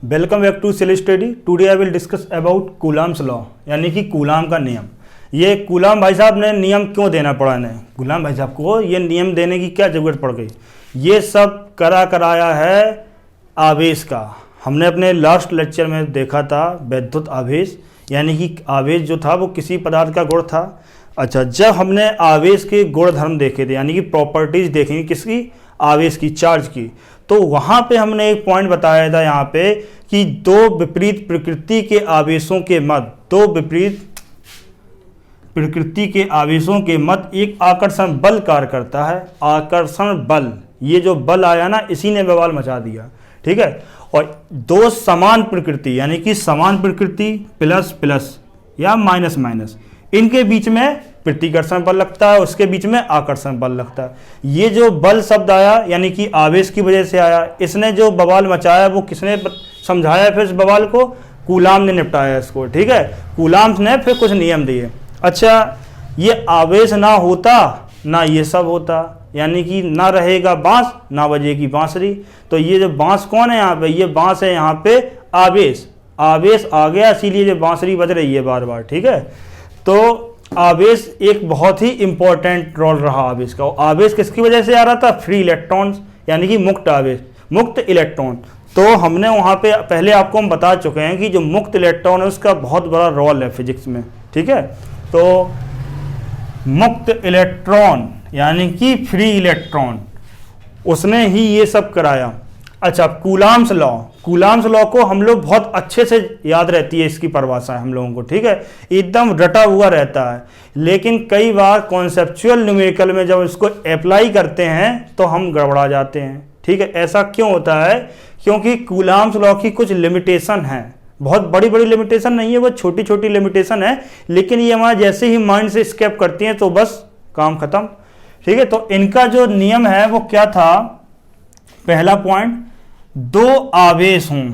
Welcome back to cell study. Today I will discuss about Coulomb's law, यानी कि coulomb का नियम। ये कूलाम भाई साहब ने नियम क्यों देना पड़ा इन्हें, कूलाम भाई साहब को ये नियम देने की क्या ज़रूरत पड़ गई? ये सब कराया है आवेश का। हमने अपने लास्ट लेक्चर में देखा था वैद्युत आवेश, यानी कि आवेश जो था वो किसी पदार्थ का गुण था। अच्छा, जब हमने आवेश के गुण धर्म देखे थे, यानी कि प्रॉपर्टीज देखेंगे किसकी, आवेश की, चार्ज की, तो वहाँ पे हमने एक पॉइंट बताया था यहाँ पे कि दो विपरीत प्रकृति के आवेशों के मध्य, दो विपरीत प्रकृति के आवेशों के मध्य एक आकर्षण बल कार्य करता है। आकर्षण बल, ये जो बल आया ना, इसी ने बवाल मचा दिया, ठीक है। और दो समान प्रकृति, यानी कि समान प्रकृति प्लस प्लस या माइनस माइनस, इनके बीच में प्रतिकर्षण बल लगता है, उसके बीच में आकर्षण बल लगता है। ये जो बल शब्द आया, यानी कि आवेश की वजह से आया, इसने जो बवाल मचाया वो किसने समझाया? फिर इस बवाल को कूलाम ने निपटाया इसको, ठीक है। कूलाम ने फिर कुछ नियम दिए। अच्छा, ये आवेश ना होता ना ये सब होता, यानी कि ना रहेगा बांस ना बजेगी बांसुरी। तो ये जो बांस कौन है यहाँ पे? ये बांस है यहाँ पे आवेश। आवेश आ गया, इसीलिए जो बांसुरी बज रही है बार बार, ठीक है। तो आवेश एक बहुत ही इंपॉर्टेंट रोल रहा आवेश का। आवेश किसकी वजह से आ रहा था? फ्री इलेक्ट्रॉन्स, यानी कि मुक्त आवेश, मुक्त इलेक्ट्रॉन। तो हमने वहाँ पे पहले आपको हम बता चुके हैं कि जो मुक्त इलेक्ट्रॉन है उसका बहुत बड़ा रोल है फिजिक्स में, ठीक है। तो मुक्त इलेक्ट्रॉन यानी कि फ्री इलेक्ट्रॉन, उसने ही ये सब कराया। अच्छा, कूलाम्स लॉ, कूलाम्स लॉ को हम लोग बहुत अच्छे से याद रहती है इसकी परिभाषा हम लोगों को, ठीक है, एकदम रटा हुआ रहता है। लेकिन कई बार कॉन्सेप्चुअल न्यूमेरिकल में जब इसको अप्लाई करते हैं तो हम गड़बड़ा जाते हैं, ठीक है। ऐसा क्यों होता है? क्योंकि कूलाम्स लॉ की कुछ लिमिटेशन है, बहुत बड़ी बड़ी लिमिटेशन नहीं है, वो छोटी छोटी लिमिटेशन है, लेकिन ये हमारा जैसे ही माइंड से स्केप करती हैं तो बस काम खत्म, ठीक है। तो इनका जो नियम है वो क्या था? पहला पॉइंट, दो आवेश हों,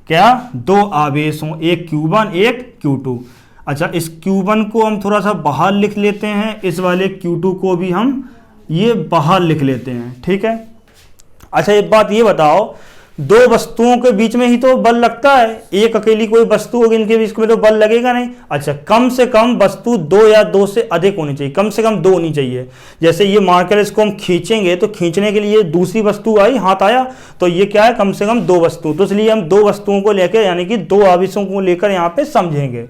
क्या? दो आवेश हों, एक Q1 एक Q2। अच्छा, इस Q1 को हम थोड़ा सा बाहर लिख लेते हैं, इस वाले Q2 को भी हम ये बाहर लिख लेते हैं, ठीक है। अच्छा, एक बात ये बताओ, दो वस्तुओं के बीच में ही तो बल लगता है, एक अकेली कोई वस्तु होगी इनके बीच में तो बल लगेगा नहीं। अच्छा, कम से कम वस्तु दो या दो से अधिक होनी चाहिए, कम से कम दो होनी चाहिए। जैसे ये मार्कर, इसको हम खींचेंगे तो खींचने के लिए दूसरी वस्तु आई, हाथ आया, तो ये क्या है? कम से कम दो वस्तु। तो इसलिए हम दो वस्तुओं को लेकर, यानी कि दो आवेशों को लेकर यहाँ पे समझेंगे।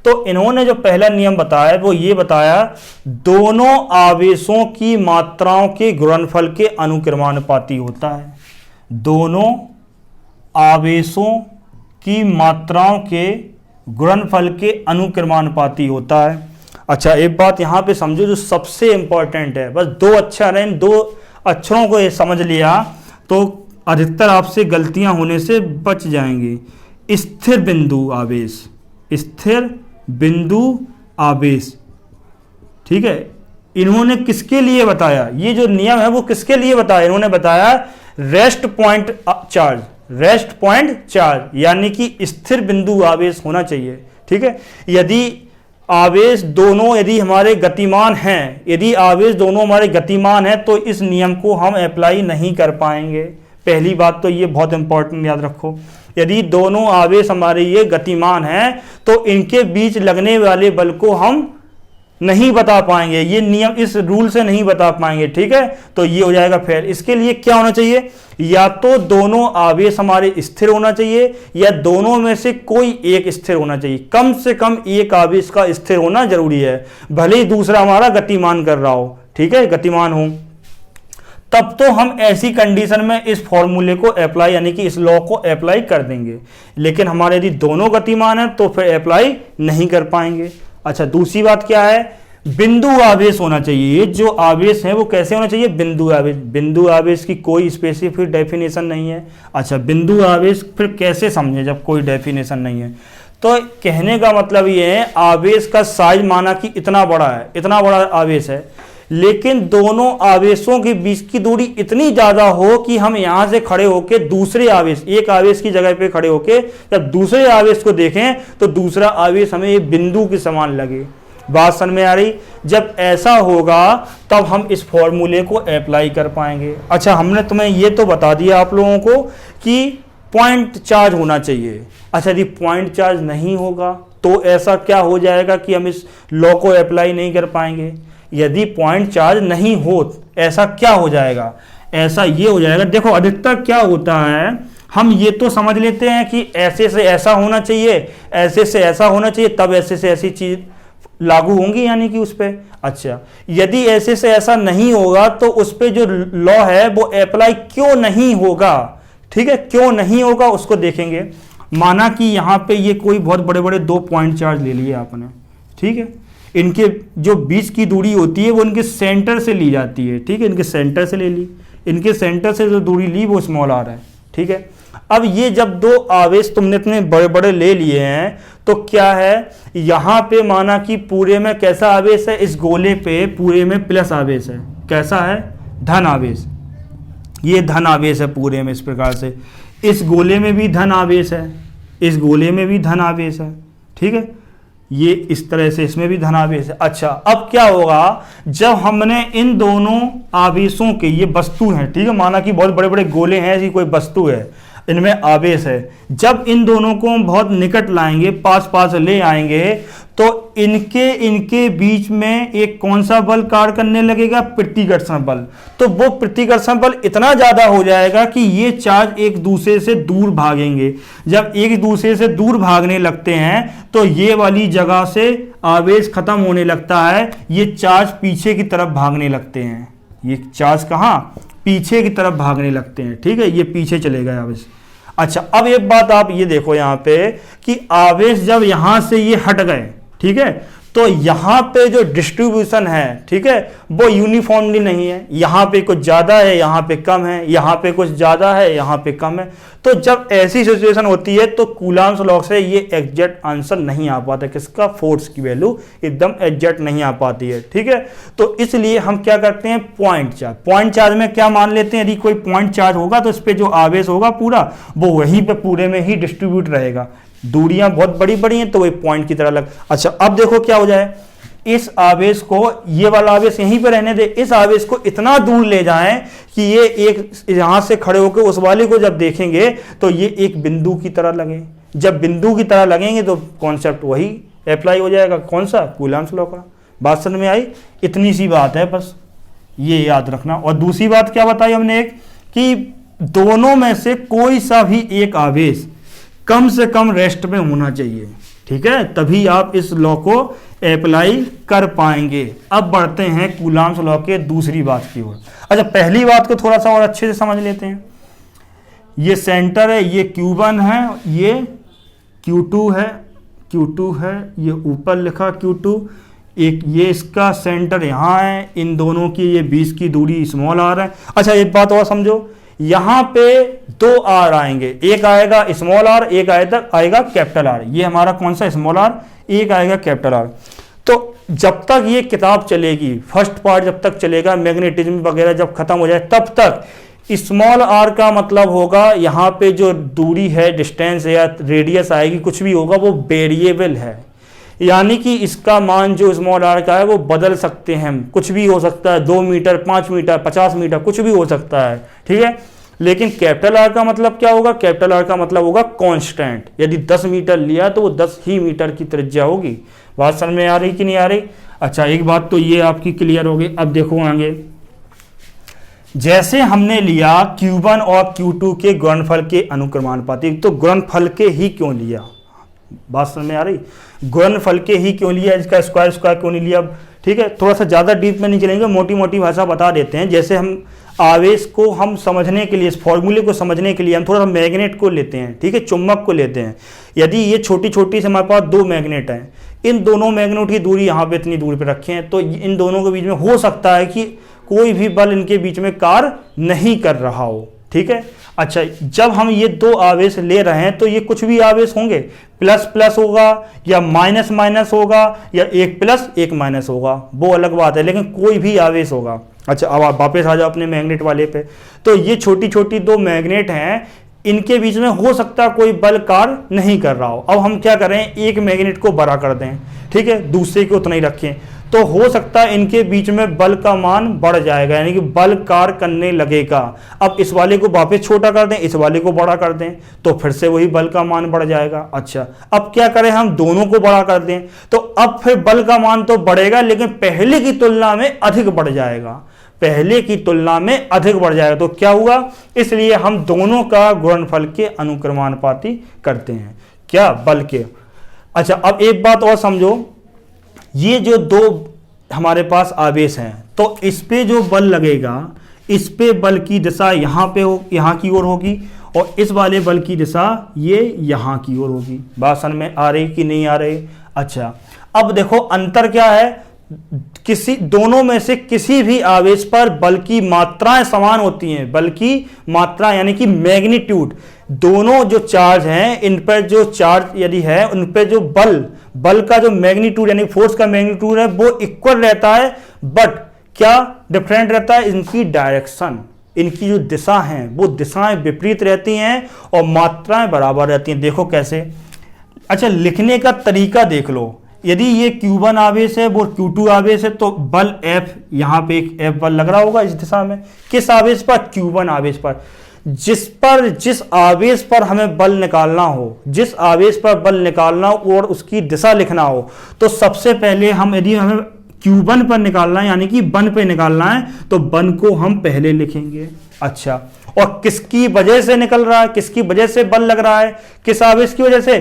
तो इन्होंने जो पहला नियम बताया वो ये बताया, दोनों आवेशों की मात्राओं के गुणनफल के अनुक्रमानुपाती होता है। दोनों आवेशों की मात्राओं के गुणनफल के अनुक्रमानुपाती होता है। अच्छा, एक बात यहाँ पे समझो जो सबसे इंपॉर्टेंट है, बस दो अक्षर हैं, दो अक्षरों को ये समझ लिया तो अधिकतर आपसे गलतियां होने से बच जाएंगी। स्थिर बिंदु आवेश, स्थिर बिंदु आवेश, ठीक है। इन्होंने किसके लिए बताया? ये जो नियम है वो किसके लिए बताया? इन्होंने बताया rest point charge, rest point charge, यानी कि स्थिर बिंदु आवेश होना चाहिए, ठीक है। यदि आवेश दोनों, यदि हमारे गतिमान हैं, यदि आवेश दोनों हमारे गतिमान हैं तो इस नियम को हम अप्लाई नहीं कर पाएंगे। पहली बात तो ये बहुत इंपॉर्टेंट याद रखो, यदि दोनों आवेश हमारे ये गतिमान हैं तो इनके बीच लगने वाले बल को हम नहीं बता पाएंगे, ये नियम इस रूल से नहीं बता पाएंगे, ठीक है। तो ये हो जाएगा फेल। इसके लिए क्या होना चाहिए? या तो दोनों आवेश हमारे स्थिर होना चाहिए या दोनों में से कोई एक स्थिर होना चाहिए। कम से कम एक आवेश का स्थिर होना जरूरी है, भले ही दूसरा हमारा गतिमान कर रहा हो, ठीक है, गतिमान हो। तब तो हम ऐसी कंडीशन में इस फॉर्मूले को अप्लाई, यानी कि इस लॉ को अप्लाई कर देंगे। लेकिन हमारे यदि दोनों गतिमान है तो फिर अप्लाई नहीं कर पाएंगे। अच्छा, दूसरी बात क्या है? बिंदु आवेश होना चाहिए। ये जो आवेश है वो कैसे होना चाहिए? बिंदु आवेश। बिंदु आवेश की कोई स्पेसिफिक डेफिनेशन नहीं है। अच्छा, बिंदु आवेश फिर कैसे समझे जब कोई डेफिनेशन नहीं है? तो कहने का मतलब ये है, आवेश का साइज माना कि इतना बड़ा है, इतना बड़ा आवेश है, लेकिन दोनों आवेशों के बीच की दूरी इतनी ज्यादा हो कि हम यहां से खड़े होकर दूसरे आवेश, एक आवेश की जगह पे खड़े होकर जब दूसरे आवेश को देखें तो दूसरा आवेश हमें एक बिंदु के समान लगे। बात समझ में आ रही? जब ऐसा होगा तब हम इस फॉर्मूले को अप्लाई कर पाएंगे। अच्छा, हमने तुम्हें ये तो बता दिया आप लोगों को कि पॉइंट चार्ज होना चाहिए। अच्छा यदि पॉइंट चार्ज नहीं होगा तो ऐसा क्या हो जाएगा कि हम इस लॉ को अप्लाई नहीं कर पाएंगे। यदि पॉइंट चार्ज नहीं हो ऐसा क्या हो जाएगा, ऐसा ये हो जाएगा, देखो अधिकतर क्या होता है, हम ये तो समझ लेते हैं कि ऐसे से ऐसा होना चाहिए, ऐसे से ऐसा होना चाहिए, तब ऐसे से ऐसी चीज लागू होंगी यानी कि उस पर। अच्छा यदि ऐसे से ऐसा नहीं होगा तो उस पर जो लॉ है वो अप्लाई क्यों नहीं होगा, ठीक है, क्यों नहीं होगा उसको देखेंगे। माना कि यहाँ पे ये कोई बहुत बड़े बड़े 2 पॉइंट चार्ज ले लिए आपने, ठीक है, इनके जो बीच की दूरी होती है वो इनके सेंटर से ली जाती है, ठीक है, इनके सेंटर से ले ली, इनके सेंटर से जो दूरी ली वो स्मॉल आर है, ठीक है। अब ये जब 2 आवेश तुमने इतने बड़े बड़े ले लिए हैं तो क्या है, यहाँ पे माना कि पूरे में कैसा आवेश है, इस गोले पे पूरे में प्लस आवेश है, कैसा है, धन आवेश, ये धन आवेश है पूरे में, इस प्रकार से इस गोले में भी धन आवेश है, इस गोले में भी धन आवेश है, ठीक है, ये इस तरह से इसमें भी धन आवेश है। अच्छा अब क्या होगा, जब हमने इन दोनों आवेशों के, ये वस्तु हैं, ठीक है, माना कि बहुत बड़े बड़े गोले हैं, ऐसी कोई वस्तु है, इनमें आवेश है, जब इन दोनों को हम बहुत निकट लाएंगे, पास पास ले आएंगे तो इनके बीच में एक कौन सा बल कार्य करने लगेगा, प्रतिकर्षण बल। तो वो प्रतिकर्षण बल इतना ज्यादा हो जाएगा कि ये चार्ज एक दूसरे से दूर भागेंगे। जब एक दूसरे से दूर भागने लगते हैं तो ये वाली जगह से आवेश खत्म होने लगता है, ये चार्ज पीछे की तरफ भागने लगते हैं, ये चार्ज कहाँ, पीछे की तरफ भागने लगते हैं, ठीक है, ये पीछे चले गए आवेश। अच्छा अब एक बात आप ये देखो यहाँ पे कि आवेश जब यहां से ये हट गए, ठीक है, तो यहां पे जो डिस्ट्रीब्यूशन है, ठीक है, वो यूनिफॉर्मली नहीं है, यहां पे कुछ ज्यादा है, यहां पे कम है, यहां पे कुछ ज्यादा है, यहां पे कम है। तो जब ऐसी सिचुएशन होती है तो कूलम्ब्स लॉ से ये एग्जैक्ट आंसर नहीं आ पाता, किसका, फोर्स की वैल्यू एकदम एग्जैक्ट नहीं आ पाती है, ठीक है। तो इसलिए हम क्या करते हैं, पॉइंट चार्ज, पॉइंट चार्ज में क्या मान लेते हैं, यदि कोई पॉइंट चार्ज होगा तो इस पे जो आवेश होगा पूरा वो वहीं पे पूरे में ही डिस्ट्रीब्यूट रहेगा, दूरियां बहुत बड़ी बड़ी हैं तो वही पॉइंट की तरह लग। अच्छा अब देखो क्या हो जाए, इस आवेश को, ये वाला आवेश यहीं पे रहने दे, इस आवेश को इतना दूर ले जाएं कि ये एक यहां से खड़े होकर उस वाले को जब देखेंगे तो ये एक बिंदु की तरह लगे। जब बिंदु की तरह लगेंगे तो कॉन्सेप्ट वही अप्लाई हो जाएगा, कौन सा, कूलम्ब्स लॉ का। बात समझ में आई, इतनी सी बात है, बस ये याद रखना। और दूसरी बात क्या बताई हमने, एक कि दोनों में से कोई सा भी एक आवेश कम से कम रेस्ट में होना चाहिए, ठीक है, तभी आप इस लॉ को अप्लाई कर पाएंगे। अब बढ़ते हैं कूलम्ब्स लॉ के दूसरी बात की ओर। अच्छा पहली बात को थोड़ा सा और अच्छे से समझ लेते हैं। ये सेंटर है, ये Q1 है, ये Q2 है, Q2 है, ये ऊपर लिखा Q2, एक ये इसका सेंटर यहाँ है, इन दोनों की ये बीच की दूरी स्मॉल आर है। अच्छा एक बात और समझो, यहां पे 2 आर आएंगे, एक आएगा स्मॉल आर, एक आएगा कैपिटल आर। ये हमारा कौन सा, स्मॉल आर, एक आएगा कैपिटल आर। तो जब तक ये किताब चलेगी, फर्स्ट पार्ट जब तक चलेगा, मैग्नेटिज्म वगैरह जब खत्म हो जाए तब तक स्मॉल आर का मतलब होगा यहाँ पे जो दूरी है, डिस्टेंस है या रेडियस आएगी, कुछ भी होगा वो वेरिएबल है, यानी कि इसका मान जो स्मॉल आर का है वो बदल सकते हैं हम, कुछ भी हो सकता है, 2 मीटर, 5 मीटर, 50 मीटर, कुछ भी हो सकता है, ठीक है। लेकिन कैपिटल आर का मतलब क्या होगा, कैपिटल आर का मतलब होगा कांस्टेंट। यदि 10 मीटर लिया तो वो 10 ही मीटर की त्रिज्या होगी। बात समझ में आ रही कि नहीं आ रही। अच्छा एक बात तो ये आपकी क्लियर हो गई। अब देखो आगे, जैसे हमने लिया Q1 और Q2 के गुणनफल के अनुक्रमानुपाती, तो गुणनफल के ही क्यों लिया, बात समझ में आ रही, गुणनफल के ही क्यों लिया, इसका स्क्वायर क्यों नहीं लिया। ठीक है, थोड़ा सा ज़्यादा डीप में नहीं चलेंगे, मोटी मोटी भाषा बता देते हैं। जैसे हम आवेश को हम समझने के लिए, इस फॉर्मूले को समझने के लिए हम थोड़ा सा मैग्नेट को लेते हैं, ठीक है, चुंबक को लेते हैं। यदि ये छोटी छोटी से हमारे पास 2 मैग्नेट हैं, इन दोनों मैग्नेट की दूरी यहाँ पे इतनी दूरी पे रखे हैं, तो इन दोनों के बीच में हो सकता है कि कोई भी बल इनके बीच में कार्य नहीं कर रहा हो, ठीक है। अच्छा, जब हम ये 2 आवेश ले रहे हैं तो ये कुछ भी आवेश होंगे, प्लस प्लस होगा या माइनस माइनस होगा या एक प्लस एक माइनस होगा, वो अलग बात है, लेकिन कोई भी आवेश होगा। अच्छा, अब आप वापस आ जाओ अपने मैग्नेट वाले पे। तो ये छोटी छोटी 2 मैग्नेट हैं, इनके बीच में हो सकता है कोई बल कार्य नहीं कर रहा हो। अब हम क्या करें, एक मैग्नेट को बड़ा कर दें, ठीक है, दूसरे को उतना ही रखें, तो हो सकता है इनके बीच में बल का मान बढ़ जाएगा, यानी कि बल कार्य करने लगेगा। अब इस वाले को वापस छोटा कर दें, इस वाले को बड़ा कर दें, तो फिर से वही बल का मान बढ़ जाएगा। अच्छा, अब क्या करें, हम दोनों को बड़ा कर दें, तो अब फिर बल का मान तो बढ़ेगा लेकिन पहले की तुलना में अधिक बढ़ जाएगा, पहले की तुलना में अधिक बढ़ जाएगा। तो क्या हुआ, इसलिए हम दोनों का गुणनफल के अनुक्रमानुपाती करते हैं, क्या, बल के। अच्छा, अब एक बात और समझो, ये जो दो हमारे पास आवेश हैं, तो इस पे जो बल लगेगा, इस पे बल की दिशा यहाँ पे हो, यहाँ की ओर होगी, और इस वाले बल की दिशा ये यहाँ की ओर होगी। बात समझ में आ रही कि नहीं आ रही? अच्छा, अब देखो अंतर क्या है, किसी दोनों में से किसी भी आवेश पर बल की मात्राएं समान होती हैं, बल की मात्रा यानी कि मैग्नीट्यूड, दोनों जो चार्ज हैं इन पर जो चार्ज यदि है उन पर जो बल का जो मैग्नीट्यूड यानी फोर्स का मैग्नीट्यूड है वो इक्वल रहता है, बट क्या डिफरेंट रहता है, इनकी डायरेक्शन, इनकी जो दिशा है वो दिशाएं विपरीत रहती हैं और मात्राएं बराबर रहती हैं। देखो कैसे, अच्छा लिखने का तरीका देख लो, यदि ये Q1 आवेश है वो Q2 आवेश है तो बल F, यहाँ पे एक F बल लग रहा होगा इस दिशा में, किस आवेश पर, Q1 आवेश पर। जिस आवेश पर हमें बल निकालना हो, जिस आवेश पर बल निकालना हो और उसकी दिशा लिखना हो, तो सबसे पहले हम, यदि हमें Q1 पर निकालना है यानी कि बन पे निकालना है, तो बन को हम पहले लिखेंगे। अच्छा, और किसकी वजह से निकल रहा है, किसकी वजह से बल लग रहा है, किस आवेश की वजह से,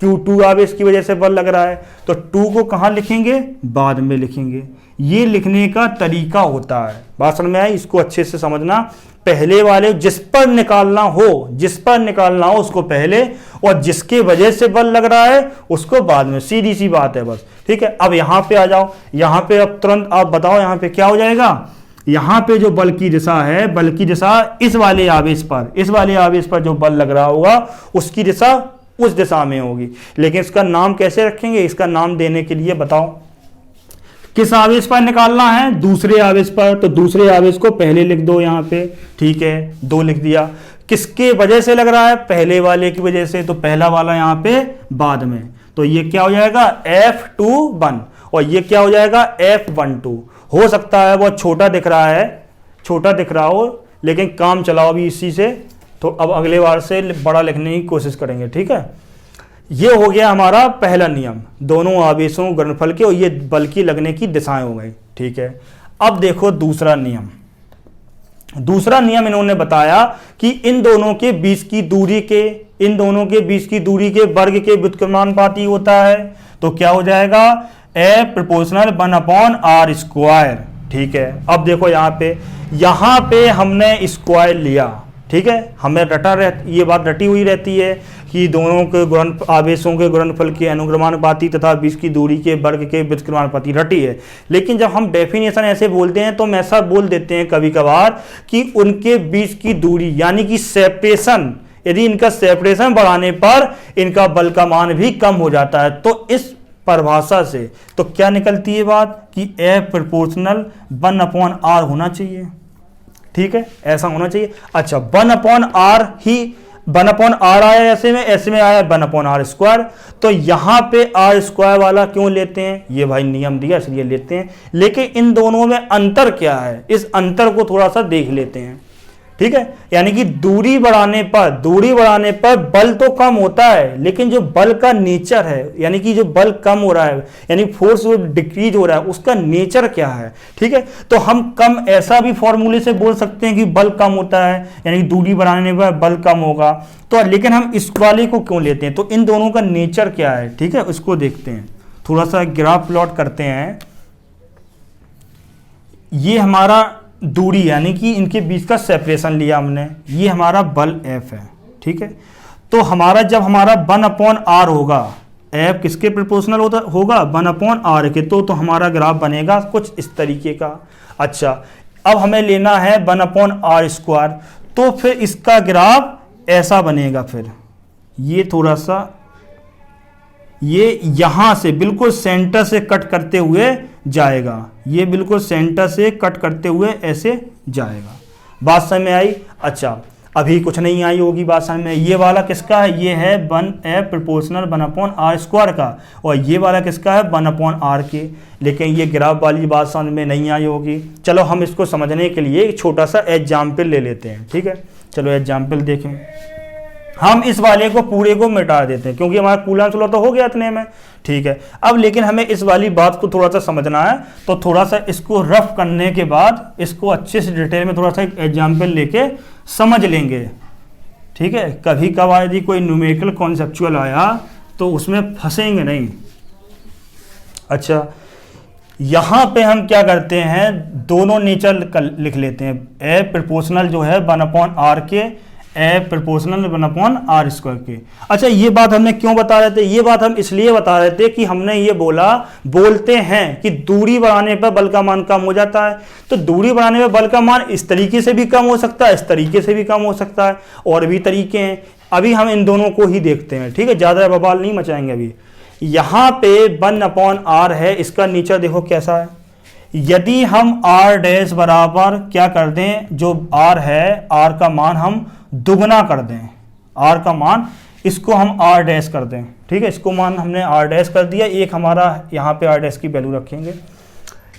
Q2 आवेश की वजह से बल लग रहा है, तो 2 को कहां लिखेंगे, बाद में लिखेंगे। ये लिखने का तरीका होता है, बात समझ में आई, इसको अच्छे से समझना। पहले वाले जिस पर निकालना हो उसको पहले, और जिसके वजह से बल लग रहा है उसको बाद में, सीधी सी बात है बस, ठीक है। अब यहां पे आ जाओ, यहां पे अब तुरंत आप बताओ यहां पे क्या हो जाएगा, यहां पे जो बल की दिशा है, बल की दिशा इस वाले आवेश पर जो बल लग रहा होगा उसकी दिशा उस दिशा में होगी, लेकिन इसका नाम कैसे रखेंगे, इसका नाम देने के लिए बताओ, किस आवेश पर निकालना है, दूसरे आवेश पर, तो दूसरे आवेश को पहले लिख दो यहाँ पे, ठीक है, 2 लिख दिया। किसके वजह से लग रहा है, पहले वाले की वजह से, तो पहला वाला यहाँ पे बाद में, तो ये क्या हो जाएगा F21 और ये क्या हो जाएगा F12। हो सकता है वो छोटा दिख रहा हो, लेकिन काम चलाओ अभी इसी से, तो अब अगले बार से बड़ा लिखने की कोशिश करेंगे, ठीक है। ये हो गया हमारा पहला नियम, दोनों आवेशों गुणनफल के, और ये बल की लगने की दिशाएं हो गई, ठीक है। अब देखो दूसरा नियम इन्होंने बताया कि इन दोनों के बीच की दूरी के वर्ग के व्युत्क्रमानुपाती होता है, तो क्या हो जाएगा F प्रोपोर्शनल 1/r², ठीक है। अब देखो यहाँ पे हमने स्क्वायर लिया, ठीक है, हमें ये बात रटी हुई रहती है कि दोनों के आवेशों के गुणनफल के अनुक्रमानुपाती तथा बीच की दूरी के वर्ग के व्युत्क्रमानुपाती रटी है। लेकिन जब हम डेफिनेशन ऐसे बोलते हैं तो हम ऐसा बोल देते हैं कभी कभार कि उनके बीच की दूरी यानी कि सेपरेशन, यदि इनका सेपरेशन बढ़ाने पर इनका बल का मान भी कम हो जाता है। तो इस परिभाषा से तो क्या निकलती है बात कि F प्रोपोर्शनल 1/r होना चाहिए, ठीक है, ऐसा होना चाहिए। अच्छा, 1/r आया, ऐसे में आया 1/r², तो यहां पे r² वाला क्यों लेते हैं, ये भाई नियम दिया इसलिए लेते हैं। लेकिन इन दोनों में अंतर क्या है, इस अंतर को थोड़ा सा देख लेते हैं, ठीक है। यानी कि दूरी बढ़ाने पर बल तो कम होता है, लेकिन जो बल का नेचर है, यानी कि जो बल कम हो रहा है, यानी फोर्स जो डिक्रीज हो रहा है, उसका नेचर क्या है, ठीक है। तो हम कम ऐसा भी फॉर्मूले से बोल सकते हैं कि बल कम होता है, यानी दूरी बढ़ाने पर बल कम होगा। तो लेकिन हम इस वाले को क्यों लेते हैं, तो इन दोनों का नेचर क्या है, ठीक है, उसको देखते हैं। थोड़ा सा ग्राफ प्लॉट करते हैं। ये हमारा दूरी यानी कि इनके बीच का सेपरेशन लिया हमने, ये हमारा बल F है, ठीक है। तो जब हमारा 1/r होगा, F किसके प्रोपोर्शनल होगा 1/r के, तो हमारा ग्राफ बनेगा कुछ इस तरीके का। अच्छा, अब हमें लेना है 1/r², तो फिर इसका ग्राफ ऐसा बनेगा। फिर ये थोड़ा सा ये यहां से बिल्कुल सेंटर से कट करते हुए जाएगा, ये बिल्कुल सेंटर से कट करते हुए ऐसे जाएगा। बात समझ में आई? अच्छा, अभी कुछ नहीं आई होगी बात समझ में। ये वाला किसका है, ये है 1f प्रोपोर्शनल 1/r² का, और ये वाला किसका है 1/r के। लेकिन ये ग्राफ वाली बात समझ में नहीं आई होगी। चलो हम इसको समझने के लिए एक छोटा सा एग्जाम्पल ले लेते हैं, ठीक है। चलो एग्जाम्पल देखें, हम इस वाले को पूरे को मिटा देते हैं क्योंकि हमारा कूलम्स लॉ तो हो गया इतने में, ठीक है। अब लेकिन हमें इस वाली बात को थोड़ा सा समझना है, तो थोड़ा सा इसको रफ करने के बाद इसको अच्छे से डिटेल में थोड़ा सा एक एग्जाम्पल लेके समझ लेंगे, ठीक है। कभी कभार यदि कोई न्यूमेरिकल कॉन्सेप्चुअल आया तो उसमें फंसेंगे नहीं। अच्छा, यहाँ पे हम क्या करते हैं, दोनों नेचर लिख लेते हैं। ए प्रोपोर्शनल जो है 1/r के, ए प्रोपोर्शनल 1/r² के। अच्छा, ये बात हमने क्यों बता रहे थे, ये बात हम इसलिए बता रहे थे कि हमने ये बोलते हैं कि दूरी बढ़ाने पर बल का मान कम हो जाता है। तो दूरी बढ़ाने पर बल का मान इस तरीके से भी कम हो सकता है, इस तरीके से भी कम हो सकता है, और भी तरीके हैं। अभी हम इन दोनों को ही देखते हैं, ठीक है, ज़्यादा बवाल नहीं मचाएंगे अभी। यहाँ पे 1/r है, इसका नेचर देखो कैसा है। यदि हम r' बराबर क्या कर दें, जो r है, r का मान हम दुगना कर दें, r का मान इसको हम r' कर दें, ठीक है। इसको मान हमने r' कर दिया, एक हमारा यहाँ पे r' की वैल्यू रखेंगे।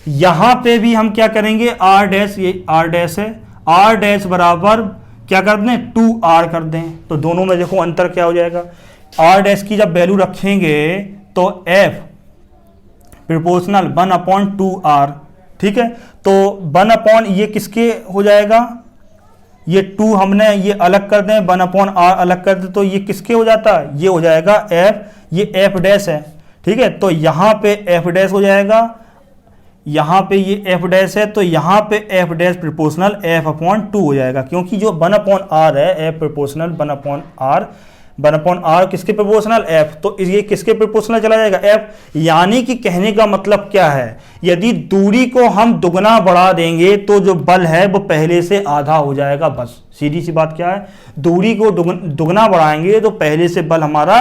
यहाँ पे भी हम क्या करेंगे, r', ये r' है, r' बराबर क्या कर दें 2r कर दें। तो दोनों में देखो अंतर क्या हो जाएगा, r' की जब वैल्यू रखेंगे तो f प्रोपोर्शनल 1/2r, ठीक है। तो 1/ ये किसके हो जाएगा, ये 2 हमने ये अलग कर दें, 1/r अलग कर दें, तो ये किसके हो जाता है, ये हो जाएगा f, ये f' है, ठीक है। तो यहाँ पे f' हो जाएगा, यहाँ पे ये f' है, तो यहाँ पे f' प्रोपोर्शनल f/2 हो जाएगा, क्योंकि जो 1/r है, f प्रोपोर्शनल 1/r किसके प्रोपोर्शनल f, तो ये किसके प्रोपोर्शनल चला जाएगा f। यानी कि कहने का मतलब क्या है, यदि दूरी को हम दुगना बढ़ा देंगे तो जो बल है वो पहले से आधा हो जाएगा। बस सीधी सी बात क्या है, दूरी को दुगना बढ़ाएंगे तो पहले से बल हमारा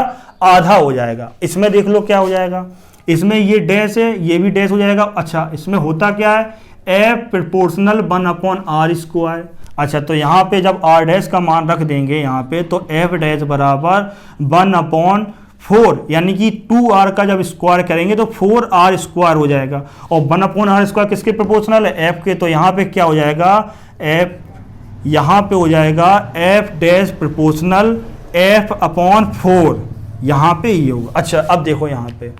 आधा हो जाएगा। इसमें देख लो क्या हो जाएगा, इसमें ये डैश है, ये भी डैश हो जाएगा। अच्छा, इसमें होता क्या है, f प्रोपोर्शनल 1/r²। अच्छा, तो यहाँ पे जब r' का मान रख देंगे यहाँ पे, तो f' बराबर 1/4, यानी कि 2r का जब स्क्वायर करेंगे तो 4r² हो जाएगा, और 1/r² किसके प्रोपोर्शनल है, f के। तो यहाँ पे क्या हो जाएगा, f यहाँ पे हो जाएगा f' प्रोपोर्शनल f/4, यहाँ पे ये होगा। अच्छा, अब देखो यहाँ पे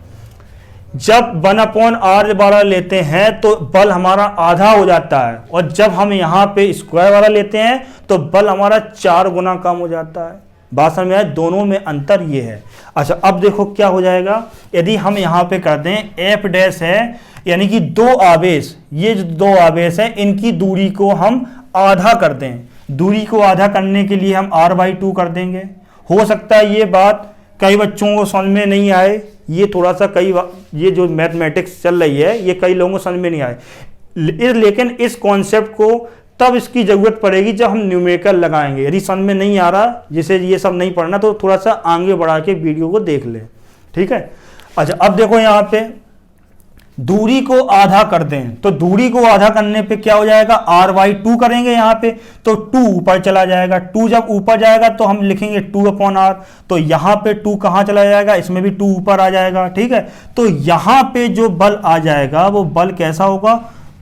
जब 1/r वाला लेते हैं तो बल हमारा आधा हो जाता है, और जब हम यहाँ पे स्क्वायर वाला लेते हैं तो बल हमारा 4 गुना कम हो जाता है। बात समझ में आए, दोनों में अंतर ये है। अच्छा, अब देखो क्या हो जाएगा, यदि हम यहाँ पे कर दें f' है, यानी कि 2 आवेश, ये जो 2 आवेश हैं इनकी दूरी को हम आधा कर दें। दूरी को आधा करने के लिए हम r/2 कर देंगे। हो सकता है ये बात कई बच्चों को समझ में नहीं आए, ये थोड़ा सा ये जो मैथमेटिक्स चल रही है ये कई लोगों को समझ में नहीं आए, लेकिन इस कॉन्सेप्ट को तब इसकी ज़रूरत पड़ेगी जब हम न्यूमेरिकल लगाएंगे। यदि समझ में नहीं आ रहा, जिसे ये सब नहीं पढ़ना, तो थोड़ा सा आगे बढ़ा के वीडियो को देख ले, ठीक है। अच्छा, अब देखो यहाँ पे दूरी को आधा कर दें, तो दूरी को आधा करने पे क्या हो जाएगा, r/2 करेंगे यहाँ पे, तो 2 ऊपर चला जाएगा। 2 जब ऊपर जाएगा तो हम लिखेंगे 2/r, तो यहाँ पे 2 कहाँ चला जाएगा, इसमें भी 2 ऊपर आ जाएगा, ठीक है। तो यहाँ पे जो बल आ जाएगा वो बल कैसा होगा,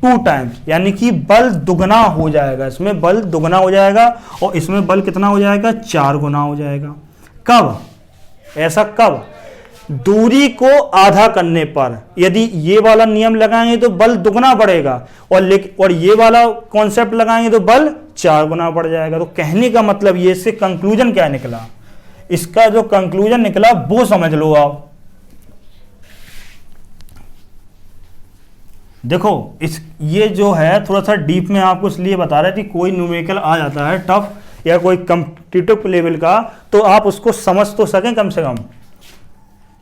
2 टाइम्स, यानी कि बल दुगना हो जाएगा। इसमें बल दुगना हो जाएगा और इसमें बल कितना हो जाएगा, 4 गुना हो जाएगा। कब, ऐसा कब, दूरी को आधा करने पर। यदि ये वाला नियम लगाएंगे तो बल दुगना बढ़ेगा, और ये वाला कॉन्सेप्ट लगाएंगे तो बल 4 गुना बढ़ जाएगा। तो कहने का मतलब ये, इससे कंक्लूजन क्या निकला, इसका जो कंक्लूजन निकला वो समझ लो आप। देखो ये जो है थोड़ा सा डीप में आपको इसलिए बता रहे थे, कोई न्यूमेरिकल आ जाता है टफ या कोई कॉम्पिटिटिव लेवल का, तो आप उसको समझ तो सकें कम से कम।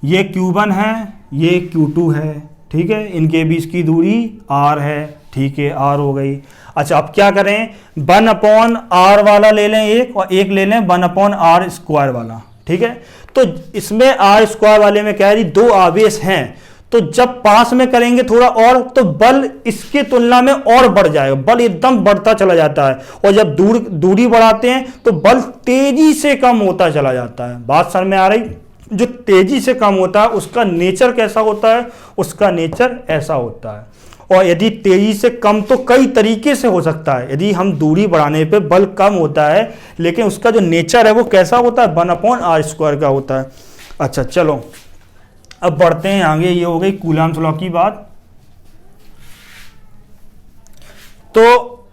ये Q1 है, ये Q2 है, ठीक है, इनके बीच की दूरी r है, ठीक है, r हो गई। अच्छा, अब क्या करें, 1/r वाला ले लें एक, और एक ले लें 1/r² वाला, ठीक है। तो इसमें r² वाले में क्या है, 2 आवेश हैं, तो जब पास में करेंगे थोड़ा और तो बल इसके तुलना में और बढ़ जाएगा, बल एकदम बढ़ता चला जाता है। और जब दूरी बढ़ाते हैं तो बल तेजी से कम होता चला जाता है। बात समझ में आ रही? जो तेजी से कम होता है उसका नेचर कैसा होता है? उसका नेचर ऐसा होता है। और यदि तेजी से कम तो कई तरीके से हो सकता है। यदि हम दूरी बढ़ाने पे बल कम होता है, लेकिन उसका जो नेचर है वो कैसा होता है? 1/r² का होता है। अच्छा चलो अब बढ़ते हैं आगे। ये हो गई कूलम्ब्स लॉ की बात। तो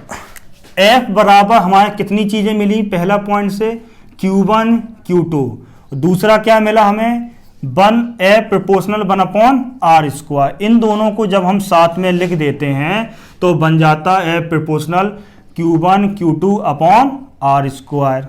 F बराबर हमारे कितनी चीजें मिली? पहला पॉइंट से Q1 Q2, दूसरा क्या मिला हमें? 1F proportional 1/r²। इन दोनों को जब हम साथ में लिख देते हैं तो बन जाता है F प्रोपोर्शनल Q1 Q2/r²।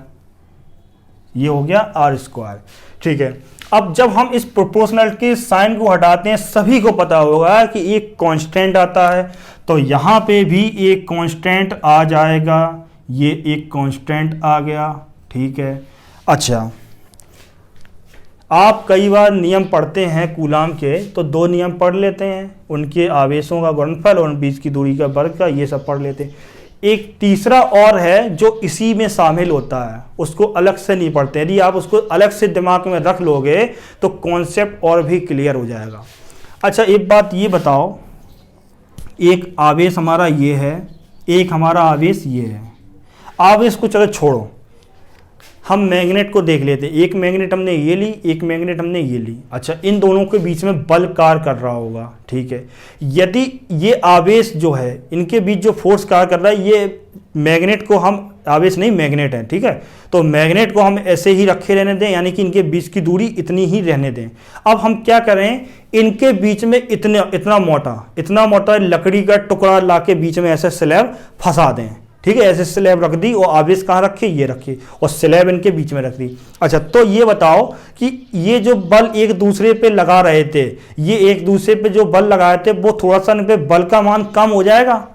ये हो गया r²। ठीक है, अब जब हम इस प्रोपोर्शनल के साइन को हटाते हैं, सभी को पता होगा कि एक कांस्टेंट आता है, तो यहां पे भी एक कांस्टेंट आ जाएगा। ये एक कांस्टेंट आ गया। ठीक है, अच्छा आप कई बार नियम पढ़ते हैं कूलाम के, तो 2 नियम पढ़ लेते हैं, उनके आवेशों का गुणनफल और बीच की दूरी का वर्ग का, ये सब पढ़ लेते हैं। एक तीसरा और है जो इसी में शामिल होता है, उसको अलग से नहीं पढ़ते। यदि आप उसको अलग से दिमाग में रख लोगे तो कॉन्सेप्ट और भी क्लियर हो जाएगा। अच्छा एक बात ये बताओ, एक आवेश हमारा ये है, एक हमारा आवेश ये है। आवेश को चलो छोड़ो, हम मैग्नेट को देख लेते हैं। एक मैग्नेट हमने ये ली, एक मैग्नेट हमने ये ली। अच्छा इन दोनों के बीच में बल कार्य कर रहा होगा। ठीक है, यदि ये आवेश जो है, इनके बीच जो फोर्स कार्य कर रहा है, ये मैग्नेट को हम, आवेश नहीं मैग्नेट है, ठीक है, तो मैग्नेट को हम ऐसे ही रखे रहने दें, यानी कि इनके बीच की दूरी इतनी ही रहने दें। अब हम क्या करें, इनके बीच में इतना मोटा लकड़ी का टुकड़ा ला के बीच में ऐसे स्लैब फंसा दें। ठीक है, ऐसे स्लैब रख दी और आवेश कहाँ रखे? ये रखे, और स्लैब इनके बीच में रख दी। अच्छा तो ये बताओ कि ये जो बल एक दूसरे पे लगा रहे थे, ये एक दूसरे पे जो बल लगाए थे, वो थोड़ा सा इन पे बल का मान कम हो जाएगा?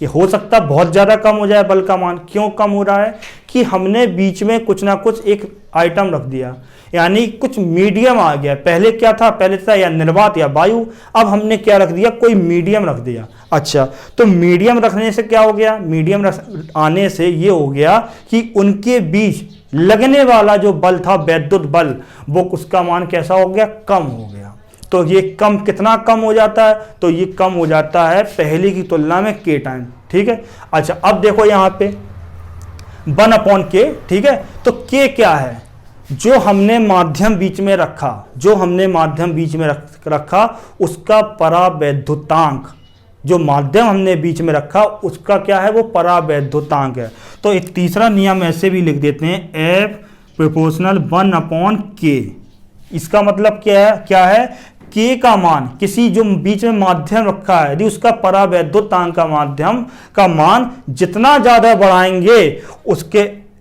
ये हो सकता है बहुत ज़्यादा कम हो जाए बल का मान। क्यों कम हो रहा है? कि हमने बीच में कुछ ना कुछ एक आइटम रख दिया, यानी कुछ मीडियम आ गया। पहले क्या था? पहले था या निर्वात या वायु, अब हमने क्या रख दिया? कोई मीडियम रख दिया। अच्छा तो मीडियम रखने से क्या हो गया? मीडियम आने से ये हो गया कि उनके बीच लगने वाला जो बल था, वैद्युत बल, वो उसका मान कैसा हो गया? कम हो गया। तो ये कम कितना कम हो जाता है? तो ये कम हो जाता है पहले की तुलना में k टाइम। ठीक है, अच्छा अब देखो यहाँ पे 1/k। ठीक है, तो k क्या है? जो हमने माध्यम बीच में रखा, उसका परावैद्युतांक, जो माध्यम हमने बीच में रखा उसका क्या है? वो परावैद्युतांक है। तो एक तीसरा नियम ऐसे भी लिख देते हैं, F प्रोपोर्शनल 1/k। इसका मतलब क्या है? K का मान, किसी जो बीच में माध्यम रखा है, यदि उसका परावैद्युतांक का माध्यम का मान जितना ज्यादा बढ़ाएंगे,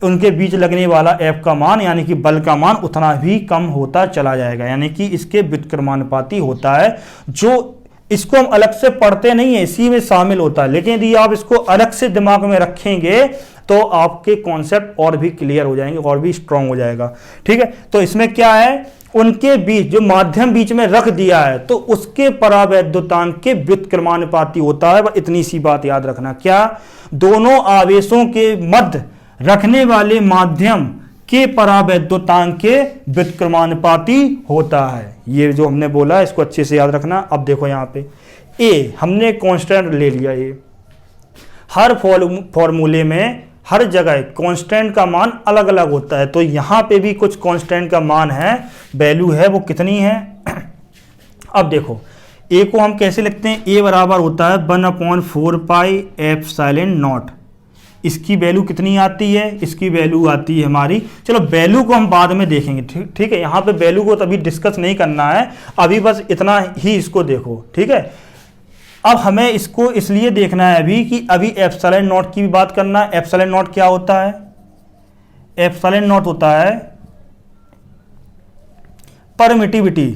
उनके बीच लगने वाला F का मान, यानी कि बल का मान, उतना भी कम होता चला जाएगा। यानी कि इसके व्युत्क्रमानुपाती होता है। जो इसको हम अलग से पढ़ते नहीं है, इसी में शामिल होता है, लेकिन यदि आप इसको अलग से दिमाग में रखेंगे तो आपके कॉन्सेप्ट और भी क्लियर हो जाएंगे, और भी स्ट्रांग हो जाएगा। ठीक है, तो इसमें क्या है? उनके बीच जो माध्यम बीच में रख दिया है, तो उसके परावैद्युतांक के व्युत्क्रमानुपाती होता है। बस इतनी सी बात याद रखना। क्या? दोनों आवेशों के मध्य रखने वाले माध्यम के परावैद्युतांक के व्युत्क्रमानुपाती होता है। ये जो हमने बोला इसको अच्छे से याद रखना। अब देखो यहाँ पे ए हमने कांस्टेंट ले लिया। ये हर फॉर्मूले में हर जगह कांस्टेंट का मान अलग अलग होता है, तो यहाँ पे भी कुछ कांस्टेंट का मान है, वैल्यू है, वो कितनी है? अब देखो ए को हम कैसे लिखते हैं? ए बराबर होता है 1/4πε0। इसकी वैल्यू कितनी आती है? इसकी वैल्यू आती है हमारी, चलो वैल्यू को हम बाद में देखेंगे। ठीक है, यहाँ पे वैल्यू को तभी डिस्कस नहीं करना है, अभी बस इतना ही इसको देखो। ठीक है, अब हमें इसको इसलिए देखना है अभी कि अभी एप्सिलॉन नॉट की भी बात करना है। एप्सिलॉन नॉट क्या होता है? एप्सिलॉन नॉट होता है परमिटिविटी,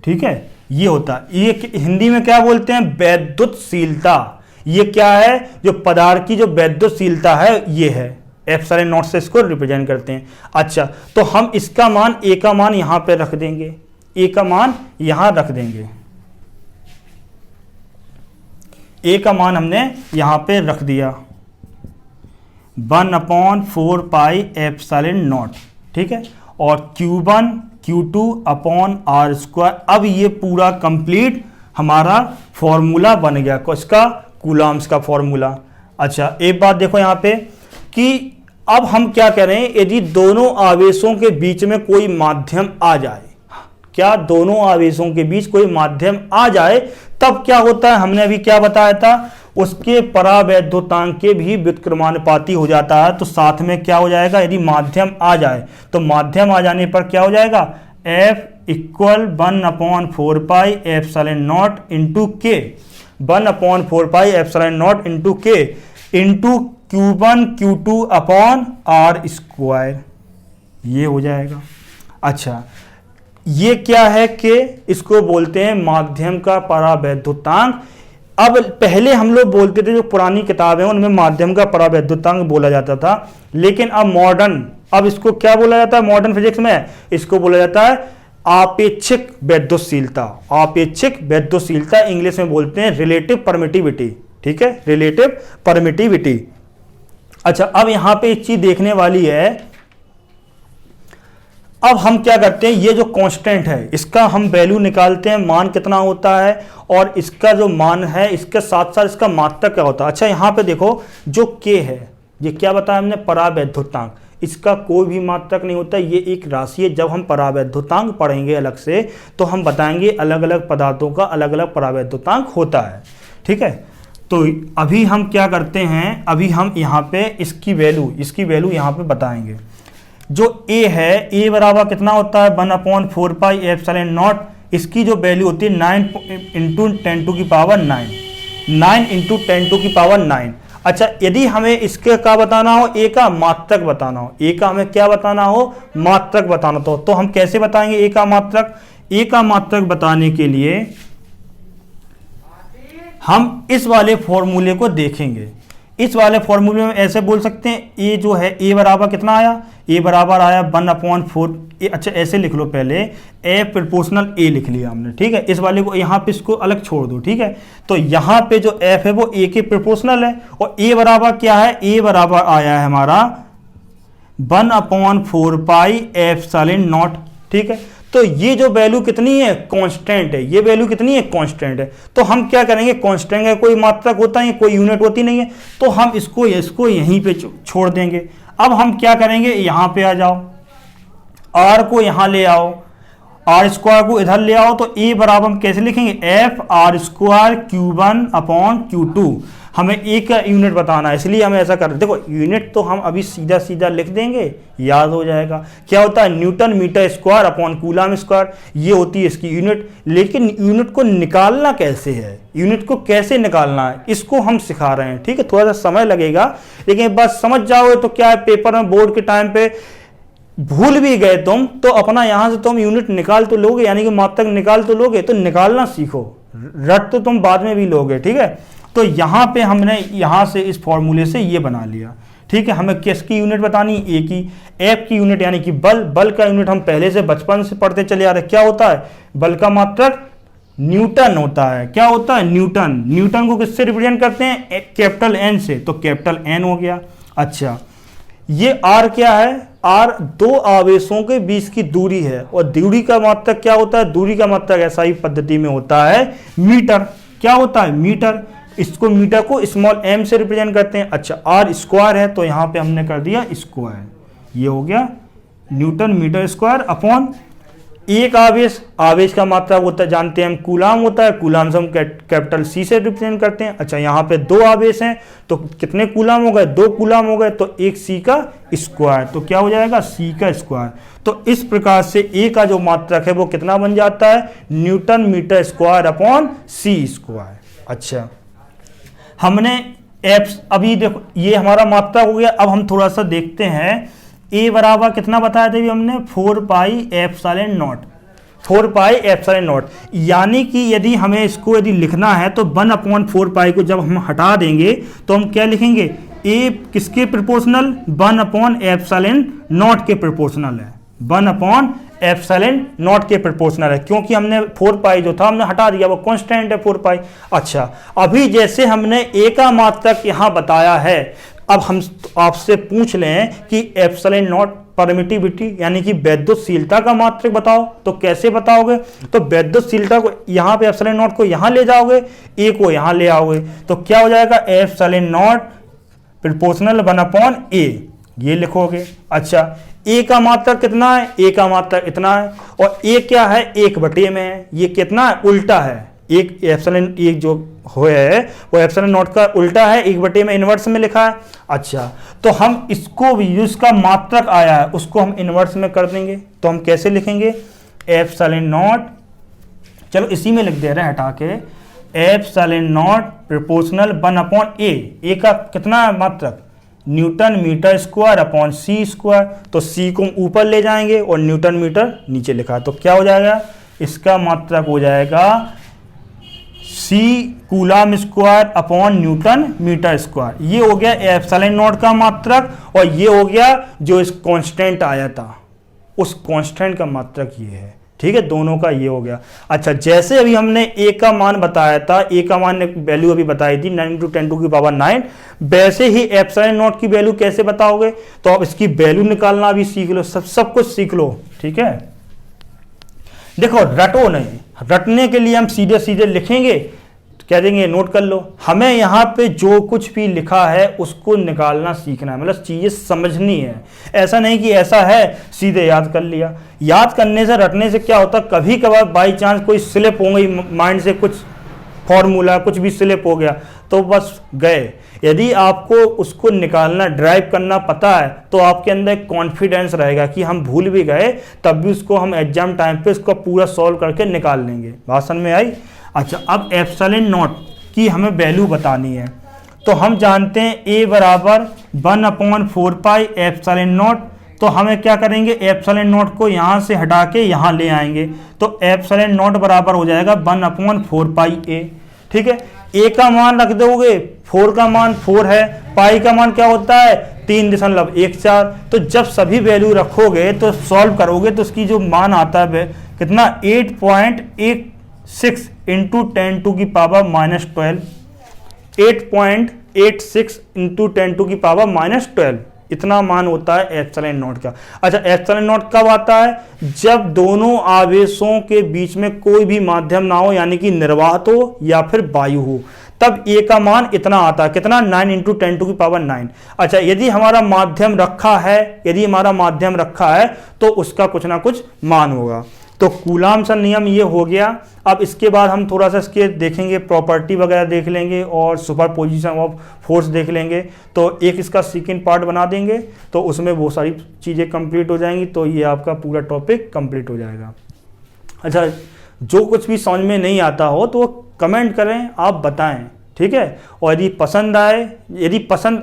ठीक है, ये होता है। ये हिंदी में क्या बोलते हैं? वैद्युतशीलता। ये क्या है? जो पदार्थ की जो वैद्युतशीलता है, ये है एप्सिलॉन नॉट से इसको रिप्रेजेंट करते हैं। अच्छा, तो हम इसका मान ए का मान यहां पे रख देंगे, ए का मान यहां रख देंगे, ए का मान हमने यहां पे रख दिया 1/4 पाई एप्सिलॉन नॉट, ठीक है, और Q1 Q2 upon R square. अब ये पूरा कंप्लीट हमारा फॉर्मूला बन गया, इसका कूलम्ब्स का फॉर्मूला। अच्छा, एक बात देखो यहाँ पे कि अब हम क्या करें, यदि दोनों आवेशों के बीच में कोई माध्यम आ जाए, क्या दोनों आवेशों के बीच कोई माध्यम आ जाए तब क्या होता है, हमने अभी क्या बताया था, उसके परावैद्युतांक के भी व्युत्क्रमानुपाती हो जाता है। तो साथ में क्या हो जाएगा, यदि माध्यम आ जाए तो माध्यम आ जाने पर क्या हो जाएगा, F equal 1/4 pi epsilon naught into k, 1/4 pi epsilon naught into k into Q1 Q2 upon R square, ये हो जाएगा। अच्छा, ये क्या है कि इसको बोलते हैं माध्यम का परावैद्युतांक। अब पहले हम लोग बोलते थे, जो पुरानी किताबें उनमें माध्यम का परावैद्युतांक बोला जाता था, लेकिन अब मॉडर्न, अब इसको क्या बोला जाता है मॉडर्न फिजिक्स में, इसको बोला जाता है आपेक्षिक वैद्युतशीलता। आपेक्षिक वैद्युतशीलता इंग्लिश में बोलते हैं रिलेटिव परमिटिविटी, ठीक है, रिलेटिव परमिटिविटी। अच्छा, अब यहां पे एक चीज देखने वाली है, अब हम क्या करते हैं, ये जो कांस्टेंट है इसका हम वैल्यू निकालते हैं, मान कितना होता है, और इसका जो मान है इसके साथ साथ इसका मात्रक क्या होता है। अच्छा, यहाँ पे देखो जो k है, ये क्या बताया हमने, परावैद्युतांक, इसका कोई भी मात्रक नहीं होता, ये एक राशि है। जब हम परावैद्युतांक पढ़ेंगे अलग से तो हम बताएंगे अलग अलग पदार्थों का अलग अलग परावैद्युतांक होता है, ठीक है। तो अभी हम क्या करते हैं, अभी हम यहाँ पे इसकी वैल्यू यहाँ पे बताएंगे। जो a है, a बराबर कितना होता है 1/4 पाई एप्सिलॉन नॉट, इसकी जो वैल्यू होती है 9 × 10⁹ 9। अच्छा, यदि हमें इसके क्या बताना हो, a का मात्रक बताना हो, a का हमें क्या बताना हो, मात्रक बताना तो हम कैसे बताएंगे a का मात्रक। a का मात्रक बताने के लिए हम इस वाले फॉर्मूले को देखेंगे। इस वाले फॉर्मूले में ऐसे बोल सकते हैं, a जो है, a बराबर कितना आया, a बराबर आया 1/4। अच्छा, ऐसे लिख लो, पहले a प्रोपोर्शनल a लिख लिया हमने, ठीक है। इस वाले को यहाँ पे इसको अलग छोड़ दो, ठीक है। तो यहाँ पे जो f है वो a के प्रोपोर्शनल है, और a बराबर क्या है, a बराबर आया है हमारा 1/4 पाई एप्सिलॉन नॉट, ठीक है। तो ये जो वैल्यू कितनी है, कांस्टेंट है, ये वैल्यू कितनी है, कांस्टेंट है। तो हम क्या करेंगे, कांस्टेंट का कोई मात्रक होता है, कोई यूनिट होती नहीं है, तो हम इसको यहीं पे छोड़ देंगे। अब हम क्या करेंगे, यहाँ पे आ जाओ, r को यहाँ ले आओ, आर स्क्वायर को इधर ले आओ, तो a बराबर हम कैसे लिखेंगे, F(r²) Q1/Q2। हमें a का यूनिट बताना है, इसलिए हमें ऐसा कर, देखो यूनिट तो हम अभी सीधा सीधा लिख देंगे, याद हो जाएगा। क्या होता है, newton metre square upon coulomb square, ये होती है इसकी यूनिट। लेकिन यूनिट को निकालना कैसे है, यूनिट को कैसे निकालना है, इसको हम सिखा रहे हैं, ठीक है। थोड़ा सा समय लगेगा, लेकिन एक बात समझ जाओगे तो क्या है, पेपर में बोर्ड के टाइम पे भूल भी गए तुम तो अपना यहां से तुम यूनिट निकाल तो लोगे, यानी कि मात्रक निकाल तो लोगे, तो निकालना सीखो, रट तो तुम बाद में भी लोगे, ठीक है। तो यहाँ पे हमने यहाँ से इस फॉर्मूले से ये बना लिया, ठीक है। हमें किसकी यूनिट बतानी, ए की, एफ की यूनिट, यानी कि बल का यूनिट हम पहले से बचपन से पढ़ते चले आ रहे। क्या होता है, बल का मात्रक न्यूटन होता है। क्या होता है, न्यूटन। न्यूटन को किससे रिप्रेजेंट करते हैं, कैपिटल एन से, तो कैपिटल एन हो गया। अच्छा, ये आर क्या है, आर दो आवेशों के बीच की दूरी है, और दूरी का मात्रक क्या होता है, दूरी का मात्रक ऐसा ही पद्धति में होता है मीटर। क्या होता है, मीटर। इसको मीटर को स्मॉल m से रिप्रेजेंट करते हैं। अच्छा, आर स्क्वायर है तो यहाँ पे हमने कर दिया स्क्वायर, ये हो गया न्यूटन मीटर स्क्वायर अपॉन एक आवेश का मात्रा होता है, जानते हैं हम, कूलाम होता है। कूलाम से हम कैपिटल C से रिप्रेजेंट करते हैं। अच्छा, यहाँ पे दो आवेश हैं तो कितने कूलाम हो गए, 2 कूलाम हो गए, तो एक C का स्क्वायर, तो क्या हो जाएगा, C का स्क्वायर। तो इस प्रकार से A का जो मात्रक है वो कितना बन जाता है, newton metre square upon C square. अच्छा, हमने एप्स, अभी देखो ये हमारा मात्रक हो गया। अब हम थोड़ा सा देखते हैं, a बराबर कितना बताया था अभी हमने, 4 पाई epsilon not, 4 pi epsilon not. यानी कि यदि हमें इसको यदि लिखना है तो 1/4 पाई को जब हम हटा देंगे तो हम क्या लिखेंगे, ए किसके प्रोपोर्शनल, 1/ε0 के प्रोपोर्शनल है, 1/ε0 के प्रोपोर्शनल है, क्योंकि हमने 4 पाई जो था हमने हटा दिया, वो कांस्टेंट है 4 पाई। अच्छा, अभी जैसे हमने ए का मात्रक यहां बताया है, अब हम आपसे पूछ लें कि ε0 परमिटिविटी यानी कि वैद्युतशीलता का मात्रक बताओ, तो कैसे बताओगे? तो वैद्युतशीलता को यहां पे ε0 को यहां ले जाओगे, ए को यहां ले आओगे, तो क्या हो जाएगा, ε0 प्रोपोर्शनल 1/a, ये लिखोगे। अच्छा, ए का मात्रक कितना है, ए का मात्रक इतना है, और ए क्या है, 1/a में है, ये कितना है, उल्टा है, एक एप्सिलॉन एक जो है वो ε0 का उल्टा है, 1/a में इनवर्स में लिखा है। अच्छा, तो हम इसको भी जो इसका मात्रक आया है उसको हम इनवर्स में कर देंगे, तो हम कैसे लिखेंगे, ε0, चलो इसी में लिख दे रहे हैं हटा के, ε0 प्रोपोर्शनल 1/a, ए का कितना है मात्रक, न्यूटन मीटर स्क्वायर अपॉन सी स्क्वायर, तो सी को ऊपर ले जाएंगे और न्यूटन मीटर नीचे लिखा है, तो क्या हो जाएगा, इसका मात्रक हो जाएगा C coulomb square upon newton metre square. ये हो गया ε0 का मात्रक, और ये हो गया जो इस कांस्टेंट आया था उस कांस्टेंट का मात्रक ये है, ठीक है, दोनों का ये हो गया। अच्छा, जैसे अभी हमने ए का मान बताया था, ए का मान वैल्यू अभी बताई थी 9 × 10⁹, वैसे ही ε0 की वैल्यू कैसे बताओगे, तो आप इसकी वैल्यू निकालना भी सीख लो, सब कुछ सीख लो, ठीक है। देखो, रटो नहीं, रटने के लिए हम सीधे सीधे लिखेंगे, कह देंगे नोट कर लो, हमें यहाँ पे जो कुछ भी लिखा है उसको निकालना सीखना है, मतलब चीजें समझनी है। ऐसा नहीं कि ऐसा है सीधे याद कर लिया, याद करने से रटने से क्या होता है, कभी कभार बाई चांस कोई स्लिप हो गई माइंड से, कुछ फॉर्मूला कुछ भी स्लिप हो गया तो बस गए। यदि आपको उसको निकालना ड्राइव करना पता है तो आपके अंदर एक कॉन्फिडेंस रहेगा कि हम भूल भी गए तब भी उसको हम एग्जाम टाइम पे उसको पूरा सॉल्व करके निकाल लेंगे। बात समझ में आई? अच्छा, अब ε0 की हमें वैल्यू बतानी है, तो हम जानते हैं a बराबर 1/4πε0, तो हमें क्या करेंगे, ε0 को यहाँ से हटा के यहाँ ले आएंगे, तो ε0 बराबर हो जाएगा 1/4πa, ठीक है। a का मान रख दोगे, 4 का मान 4 है, पाई का मान क्या होता है 3.14, तो जब सभी वैल्यू रखोगे तो सॉल्व करोगे तो उसकी जो मान आता है कितना 8.86 इंटू 10⁻⁻12, 8.86 इंटू 10⁻⁻12, इतना मान होता है ε0 का। अच्छा, ε0 कब आता है, जब दोनों आवेशों के बीच में कोई भी माध्यम ना हो, यानी कि निर्वात हो या फिर वायु हो, तब ए का मान इतना आता है, कितना 9 इंटू 10⁹। अच्छा, यदि हमारा माध्यम रखा है तो उसका कुछ ना कुछ मान होगा। तो कूलाम्स का नियम ये हो गया। अब इसके बाद हम थोड़ा सा इसके देखेंगे, प्रॉपर्टी वगैरह देख लेंगे और सुपरपोजिशन ऑफ फोर्स देख लेंगे, तो एक इसका सेकंड पार्ट बना देंगे, तो उसमें वो सारी चीज़ें कंप्लीट हो जाएंगी, तो ये आपका पूरा टॉपिक कंप्लीट हो जाएगा। अच्छा, जो कुछ भी समझ में नहीं आता हो तो कमेंट करें, आप बताएं, ठीक है। और यदि पसंद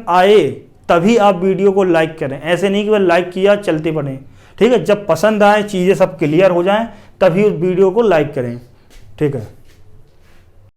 आए तभी आप वीडियो को लाइक करें, ऐसे नहीं कि वह लाइक किया चलते पड़े, ठीक है। जब पसंद आए, चीज़ें सब क्लियर हो जाएं, तभी उस वीडियो को लाइक करें, ठीक है।